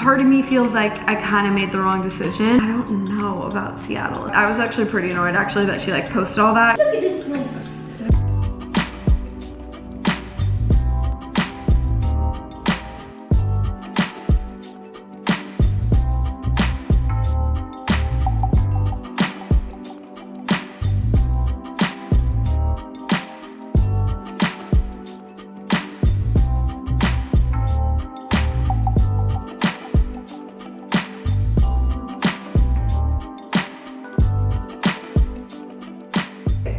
Part of me feels like I kind of made the wrong decision. I don't know about Seattle. I was actually pretty annoyed actually that she like posted all that. Look at this place.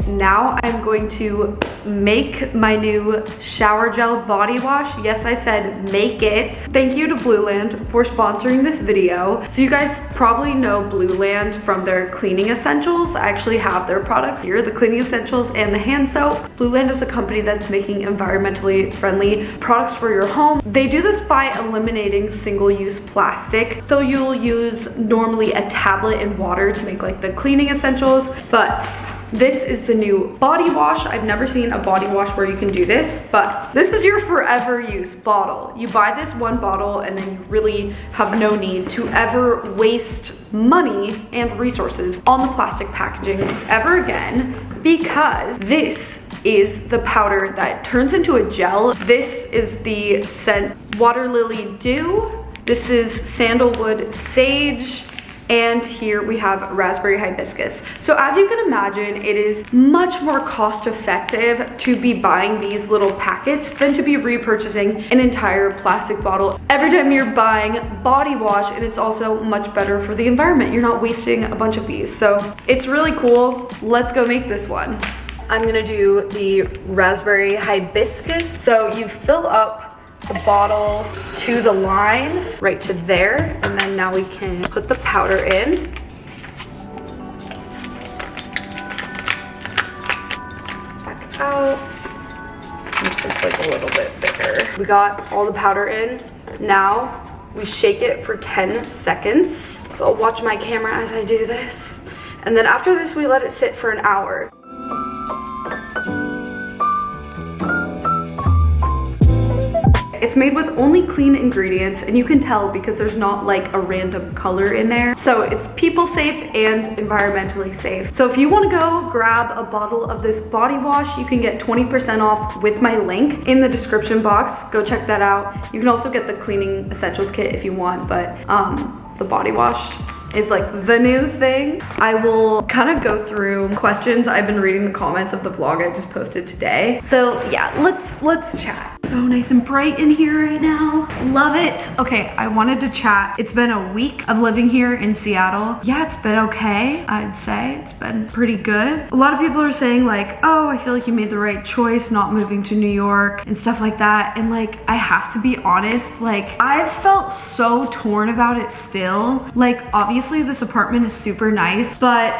Now I'm going to make my new shower gel body wash. Yes, I said make it. Thank you to Blueland for sponsoring this video. So you guys probably know Blueland from their cleaning essentials. I actually have their products here, the cleaning essentials and the hand soap. Blueland is a company that's making environmentally friendly products for your home. They do this by eliminating single-use plastic. So you'll use normally a tablet and water to make like the cleaning essentials, but this is the new body wash. I've never seen a body wash where you can do this, but this is your forever use bottle. You buy this one bottle and then you really have no need to ever waste money and resources on the plastic packaging ever again, because this is the powder that turns into a gel. This is the scent Water Lily Dew. This is Sandalwood Sage. And here we have raspberry hibiscus. So as you can imagine, it is much more cost effective to be buying these little packets than to be repurchasing an entire plastic bottle every time you're buying body wash, and it's also much better for the environment. You're not wasting a bunch of these. So it's really cool. Let's go make this one. I'm gonna do the raspberry hibiscus. So you fill up the bottle to the line right to there, and then now we can put the powder in. Back out. Make this like a little bit bigger. We got all the powder in. Now we shake it for 10 seconds. So I'll watch my camera as I do this. And then after this, we let it sit for an hour. It's made with only clean ingredients, and you can tell because there's not like a random color in there. So it's people safe and environmentally safe. So if you want to go grab a bottle of this body wash, you can get 20% off with my link in the description box. Go check that out. You can also get the cleaning essentials kit if you want, but the body wash is like the new thing. I will kind of go through questions. I've been reading the comments of the vlog I just posted today. So yeah, let's chat. So nice and bright in here right now. Love it. Okay, I wanted to chat. It's been a week of living here in Seattle. Yeah, it's been okay. I'd say it's been pretty good. A lot of people are saying like, oh, I feel like you made the right choice not moving to New York and stuff like that. And like, I have to be honest, like I've felt so torn about it still. Like obviously this apartment is super nice, but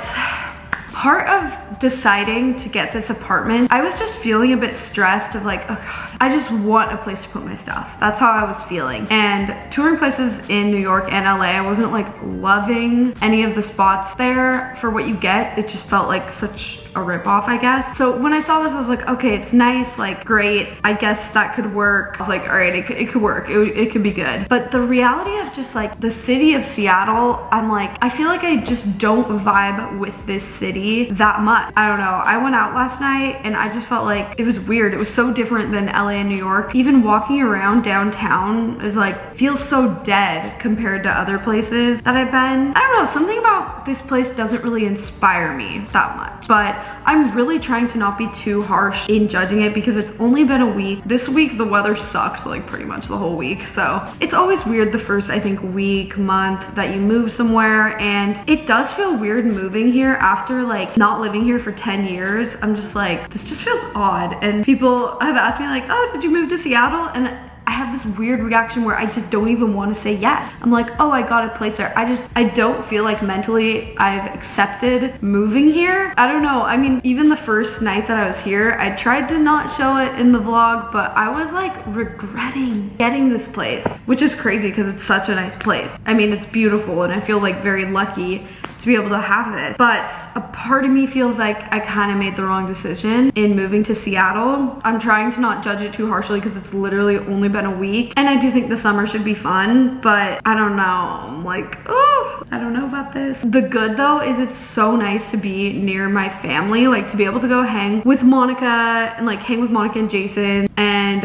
part of deciding to get this apartment, I was just feeling a bit stressed of like, oh God, I just want a place to put my stuff. That's how I was feeling. And touring places in New York and LA, I wasn't like loving any of the spots there for what you get. It just felt like such a ripoff, I guess. So when I saw this, I was like, okay, it's nice, like great. I guess that could work. I was like, all right, it could work. It could be good. But the reality of just like the city of Seattle, I'm like, I feel like I just don't vibe with this city that much. I don't know. I went out last night and I just felt like it was weird. It was so different than LA and New York. Even walking around downtown is like, feels so dead compared to other places that I've been. I don't know, something about this place doesn't really inspire me that much. But I'm really trying to not be too harsh in judging it because it's only been a week. This week, the weather sucked like pretty much the whole week. So it's always weird the first, I think, week, month that you move somewhere. And it does feel weird moving here after like not living here for 10 years. I'm just like, this just feels odd. And people have asked me like, oh, did you move to Seattle? And I have this weird reaction where I just don't even want to say yes. I'm like, oh, I got a place there. I don't feel like mentally I've accepted moving here. I don't know. I mean, even the first night that I was here, I tried to not show it in the vlog, but I was like regretting getting this place, which is crazy because it's such a nice place. I mean, it's beautiful and I feel like very lucky to be able to have this. But a part of me feels like I kind of made the wrong decision in moving to Seattle. I'm trying to not judge it too harshly because it's literally only been a week, and I do think the summer should be fun, but I don't know. I'm like, oh, I don't know about this. The good though is it's so nice to be near my family, like to be able to go hang with Monica and like hang with Monica and Jason, and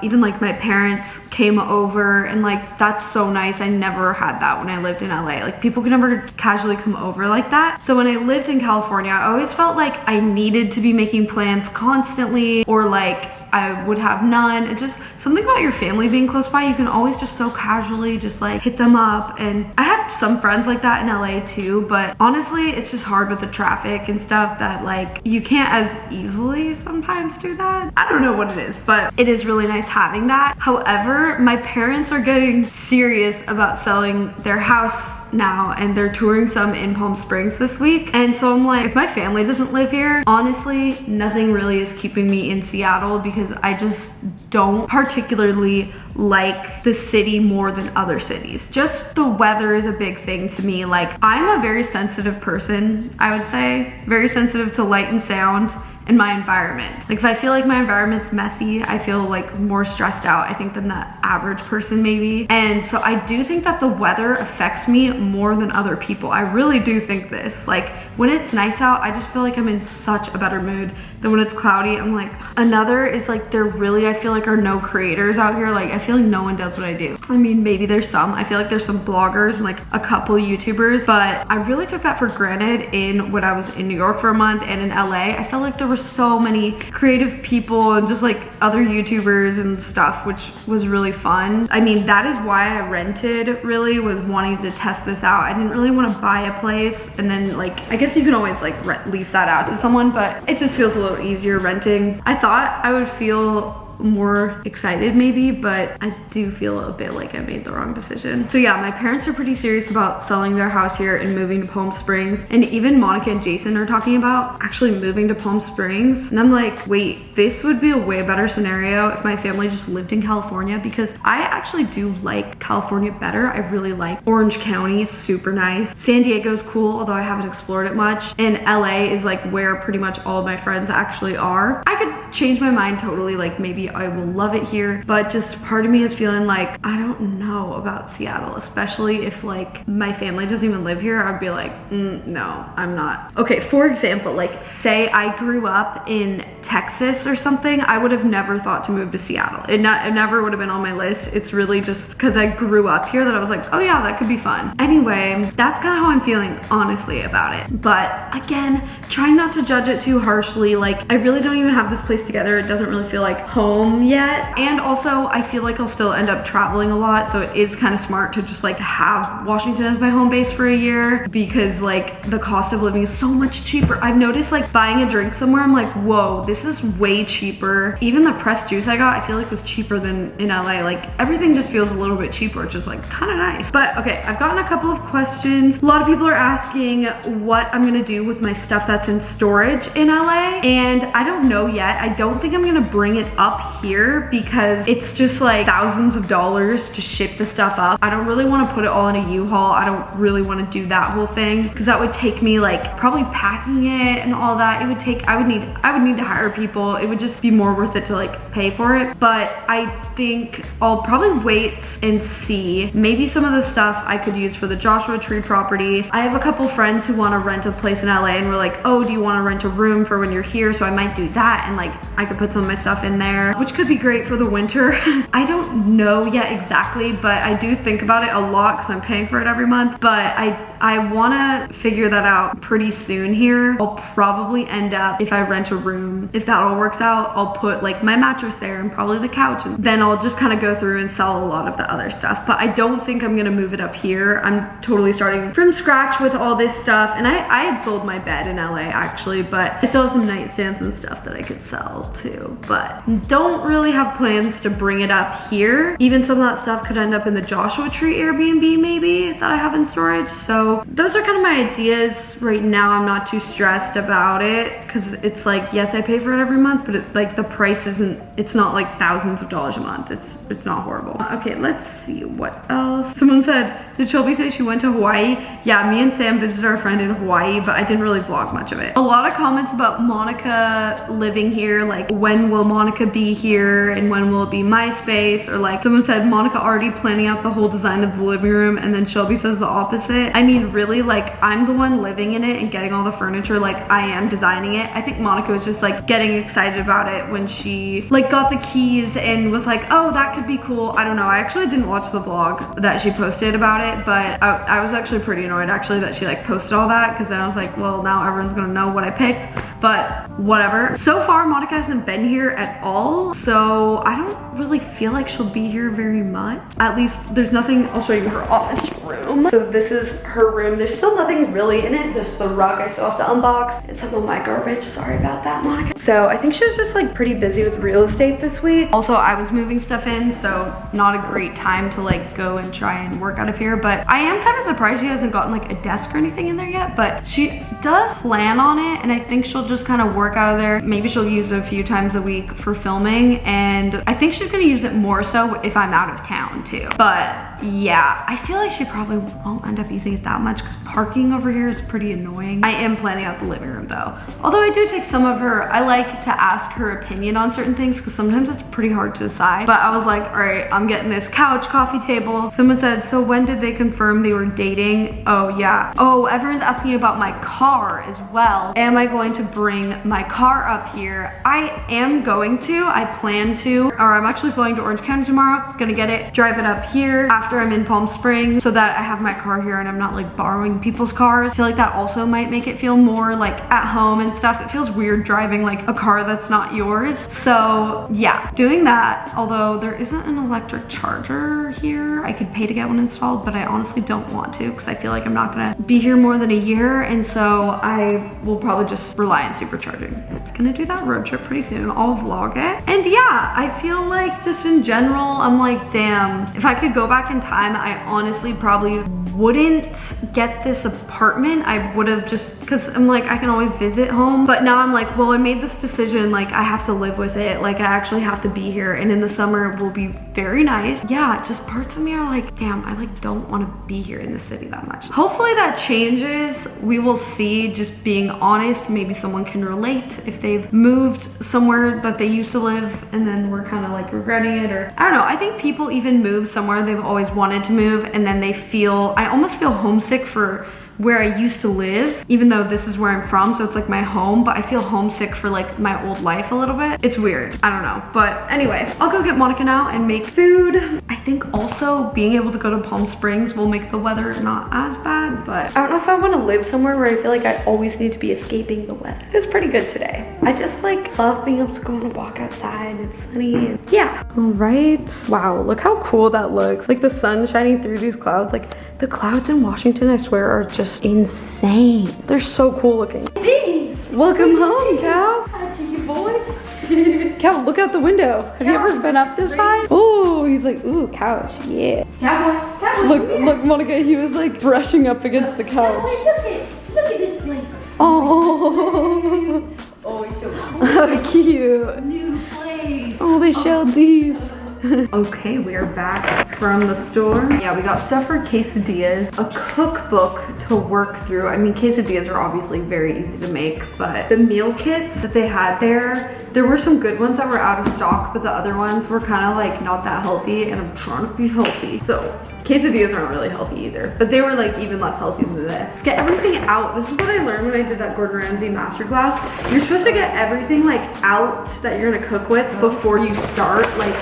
even like my parents came over, and like that's so nice. I never had that when I lived in LA. Like people could never casually come over like that. So when I lived in California, I always felt like I needed to be making plans constantly, or like I would have none. It's just something about your family being close by. You can always just so casually just like hit them up. And I have some friends like that in LA too, but honestly, it's just hard with the traffic and stuff that like you can't as easily sometimes do that. I don't know what it is, but it is really nice having that. However, my parents are getting serious about selling their house now, and they're touring some in Palm Springs this week. And so I'm like, if my family doesn't live here, honestly, nothing really is keeping me in Seattle, because I just don't particularly like the city more than other cities. Just the weather is a big thing to me. Like I'm a very sensitive person, I would say, very sensitive to light and sound in my environment. Like if I feel like my environment's messy, I feel like more stressed out, I think, than the average person maybe. And so I do think that the weather affects me more than other people. I really do think this. Like when it's nice out, I just feel like I'm in such a better mood than when it's cloudy. I'm like, another is like there really, I feel like, are no creators out here. Like I feel like no one does what I do. I mean, maybe there's some. I feel like there's some bloggers and like a couple YouTubers, but I really took that for granted in when I was in New York for a month and in LA. I felt like there were so many creative people and just like other YouTubers and stuff, which was really fun. I mean, that is why I rented, really, was wanting to test this out. I didn't really want to buy a place and then like, I guess you can always like lease that out to someone, but it just feels a little easier renting. I thought I would feel more excited maybe, but I do feel a bit like I made the wrong decision. So yeah, my parents are pretty serious about selling their house here and moving to Palm Springs, and even Monica and Jason are talking about actually moving to Palm Springs. And I'm like, wait, this would be a way better scenario if my family just lived in California, because I actually do like California better. I really like Orange County, super nice. San Diego's cool, although I haven't explored it much, and LA is like where pretty much all of my friends actually are. I could change my mind totally, like maybe I will love it here, but just part of me is feeling like I don't know about Seattle, especially if like my family doesn't even live here. I'd be like, no, I'm not. Okay, for example, like say I grew up in Texas or something, I would have never thought to move to Seattle. It never would have been on my list. It's really just because I grew up here that I was like, oh yeah, that could be fun. Anyway, that's kind of how I'm feeling honestly about it. But again, trying not to judge it too harshly. Like I really don't even have this place together. It doesn't really feel like home yet. And also I feel like I'll still end up traveling a lot, so it is kind of smart to just like have Washington as my home base for a year, because like the cost of living is so much cheaper. I've noticed like buying a drink somewhere, I'm like, whoa, this is way cheaper. Even the pressed juice I got, I feel like was cheaper than in LA. Like everything just feels a little bit cheaper, which is like kind of nice. But okay, I've gotten a couple of questions. A lot of people are asking what I'm gonna do with my stuff that's in storage in LA, and I don't know yet. I don't think I'm gonna bring it up here because it's just like thousands of dollars to ship the stuff up. I don't really want to put it all in a U-Haul. I don't really want to do that whole thing, because that would take me like probably packing it and all that. It would take, I would need to hire people. It would just be more worth it to like pay for it. But I think I'll probably wait and see. Maybe some of the stuff I could use for the Joshua Tree property. I have a couple friends who want to rent a place in LA, and we're like, oh, do you want to rent a room for when you're here? So I might do that, and like I could put some of my stuff in there, which could be great for the winter. I don't know yet exactly, but I do think about it a lot because I'm paying for it every month. But I want to figure that out pretty soon here. I'll probably end up, if I rent a room, if that all works out, I'll put like my mattress there and probably the couch, and then I'll just kind of go through and sell a lot of the other stuff. But I don't think I'm gonna move it up here. I'm totally starting from scratch with all this stuff, and I had sold my bed in LA actually, but I still have some nightstands and stuff that I could sell too. But don't don't really have plans to bring it up here. Even some of that stuff could end up in the Joshua Tree Airbnb maybe that I have in storage. So those are kind of my ideas right now. I'm not too stressed about it because it's like, yes, I pay for it every month, but like the price isn't, it's not like thousands of dollars a month. It's not horrible. Okay, let's see what else. Someone said, did Shelby say she went to Hawaii? Yeah, me and Sam visited our friend in Hawaii, but I didn't really vlog much of it. A lot of comments about Monica living here, like when will Monica be here and when will it be my space? Or like someone said Monica already planning out the whole design of the living room, and then Shelby says the opposite. I mean, really, like I'm the one living in it and getting all the furniture, like I am designing it. I think Monica was just like getting excited about it when she like got the keys and was like, oh, that could be cool. I don't know, I actually didn't watch the vlog that she posted about it, but I was actually pretty annoyed actually that she like posted all that, because then I was like, well, now everyone's gonna know what I picked, but whatever. So far Monica hasn't been here at all, so I don't really feel like she'll be here very much. At least there's nothing. I'll show you her office room. So this is her room. There's still nothing really in it, just the rug I still have to unbox and some of my garbage. Sorry about that, Monica. So I think she was just like pretty busy with real estate this week. Also, I was moving stuff in, so not a great time to like go and try and work out of here, but I am kind of surprised she hasn't gotten like a desk or anything in there yet, but she does plan on it, and I think she'll just kind of work out of there. Maybe she'll use it a few times a week for filming, and I think she's gonna use it more so if I'm out of town too. But yeah, I feel like she probably won't end up using it that much because parking over here is pretty annoying. I am planning out the living room though. Although I do take some of her, I like to ask her opinion on certain things because sometimes it's pretty hard to decide. But I was like, all right, I'm getting this couch, coffee table. Someone said, so when did they confirm they were dating? Oh yeah. Oh, everyone's asking about my car as well. Am I going to bring my car up here? I am going to, I plan to, or I'm actually flying to Orange County tomorrow. Gonna get it, drive it up here after I'm in Palm Springs so that I have my car here and I'm not like borrowing people's cars. I feel like that also might make it feel more like at home and stuff. It feels weird driving like a car that's not yours. So yeah, doing that. Although there isn't an electric charger here. I could pay to get one installed, but I honestly don't want to because I feel like I'm not gonna be here more than a year, and so I will probably just rely on supercharging. It's gonna do that road trip pretty soon. I'll vlog it. And yeah, I feel like just in general, I'm like, damn, if I could go back in time, I honestly probably wouldn't get this apartment. I would have just, because I'm like, I can always visit home, but now I'm like, well, I made this decision, like I have to live with it, like I actually have to be here, and in the summer it will be very nice. Yeah, just parts of me are like, damn, I like don't want to be here in the city that much. Hopefully that changes. We will see. Just being honest, maybe someone can relate if they've moved somewhere that they used to live and then we're kind of like regretting it, or I don't know. I think people even move somewhere they've always wanted to move and then they feel, I almost feel homesick for where I used to live, even though this is where I'm from, so it's like my home, but I feel homesick for like my old life a little bit. It's weird, I don't know. But anyway, I'll go get Monica now and make food. I think also being able to go to Palm Springs will make the weather not as bad, but I don't know if I want to live somewhere where I feel like I always need to be escaping the weather. It was pretty good today. I just like love being able to go on a walk outside. It's sunny and yeah. All right, wow, look how cool that looks. Like the sun shining through these clouds. Like the clouds in Washington, I swear, are just insane. They're so cool looking. Hey, welcome home, Cal. Hi, cheeky boy. Cal, look out the window. Have you ever been up this high? Oh, he's like, ooh, couch, yeah. Cowboy, cowboy. Look, Monica, he was like brushing up against the couch. Cowboy, look at this place. Oh, Oh, it's so cool. how cute. New place. Oh, they shelled these. Okay, we are back from the store. Yeah, we got stuff for quesadillas, a cookbook to work through. I mean, quesadillas are obviously very easy to make, but the meal kits that they had there were some good ones that were out of stock, but the other ones were kind of like not that healthy, and I'm trying to be healthy. So quesadillas aren't really healthy either, but they were like even less healthy than this. Get everything out. This is what I learned when I did that Gordon Ramsay masterclass. You're supposed to get everything like out that you're gonna cook with before you start. Like,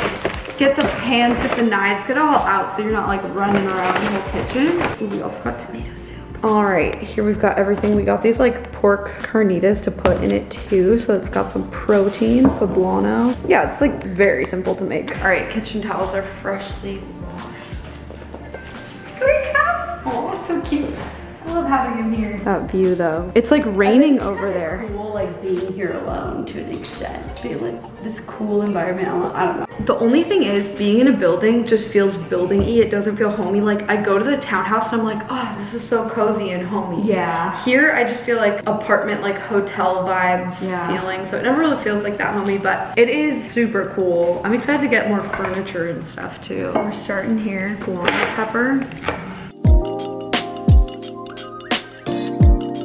get the pans, get the knives, get it all out so you're not like running around the whole kitchen. Ooh, we also got tomato soup. All right, here we've got everything. We got these like pork carnitas to put in it too, so it's got some protein, poblano. Yeah, it's like very simple to make. All right, kitchen towels are freshly washed. Come here, Cal. Oh, so cute. I love having him here. That view though. It's like raining over there. Cool, like being here alone to an extent. Being like this cool environment. I don't know. The only thing is being in a building just feels building-y. It doesn't feel homey. Like I go to the townhouse and I'm like, oh, this is so cozy and homey. Yeah. Here I just feel like apartment, like hotel vibes feeling. So it never really feels like that homey, but it is super cool. I'm excited to get more furniture and stuff too. We're starting here. Llama pepper.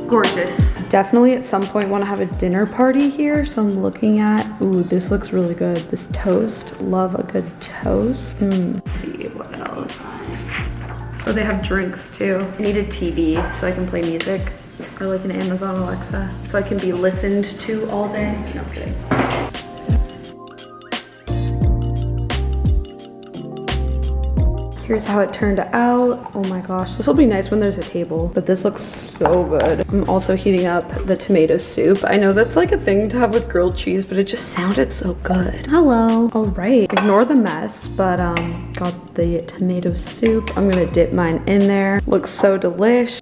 Gorgeous. Definitely at some point want to have a dinner party here, so I'm looking at, ooh, this looks really good. This toast, love a good toast. Let's see what else. Oh, they have drinks too. I need a TV so I can play music, or like an Amazon Alexa, so I can be listened to all day. No, I'm kidding. Here's how it turned out. Oh my gosh, this will be nice when there's a table, but this looks so good. I'm also heating up the tomato soup. I know that's like a thing to have with grilled cheese, but it just sounded so good. Hello. All right, ignore the mess, but got the tomato soup. I'm gonna dip mine in there. Looks so delish.